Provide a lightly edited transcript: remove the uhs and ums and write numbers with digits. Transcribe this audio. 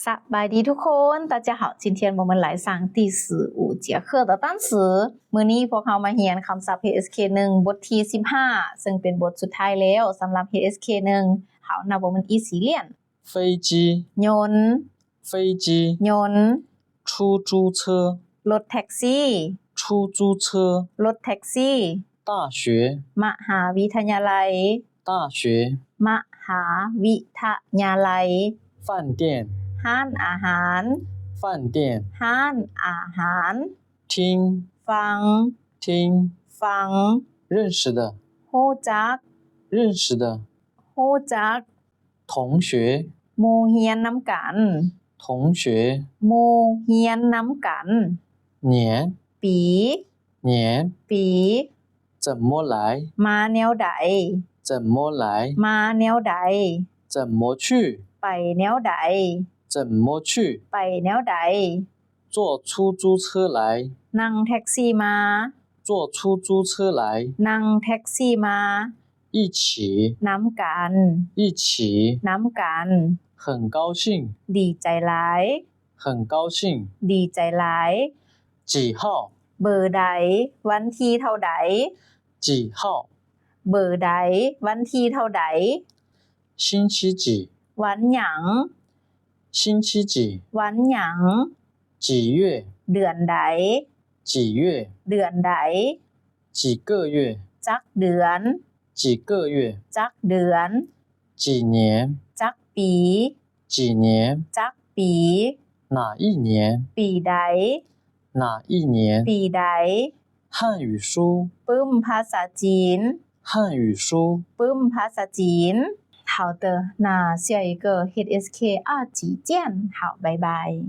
สบายดีทุกคน大家好今天我们来上第15节课的单词มื้อนี้พวกเรามาเรียนคำศัพท์ HSK 1บทที่15ซึ่งเป็นบทสุดท้ายแล้วสำหรับ HSK 1เขานับว่ามันอีสีเลียน飞机ยนต์飞机ยนต์出租车รถแท็กซี่出租车รถแท็กซี่大学มหาวิทยาลัย大学มหาวิทยาลัย饭店ห้านอาหาร饭店ห้านอาหาร听ฟัง听ฟัง认识的ฮู้จัก认识的ฮู้จัก同学หมู่เฮียนนำกัน同学หมู่เฮียนนำกัน年ปี年ปี怎么来มาแนวใด怎么来มาแนวใด怎么去ไปแนวใด怎么去ไปแนวใด坐出租车来นั่งแท็กซี่มา坐出租车来นั่งแท็กซี่มา一起นำกัน一起นำกัน很高兴ดีใจหลาย很高兴ดีใจหลาย几号เบอร์ใดวันที่เท่าใด几号เบอร์ใดวันที่เท่าใด星期几วันหยัง星期几วันหยัง几月เดือนใด几月เดือนใด几个月จักเดือน几个月จักเดือน几年จักปี几年จักปี哪一年ปีใด哪一年ปีใด汉语书ปึ้มภาษาจีน汉语书ปึ้มภาษาจีน好的那下一个 HSK 2级见好拜拜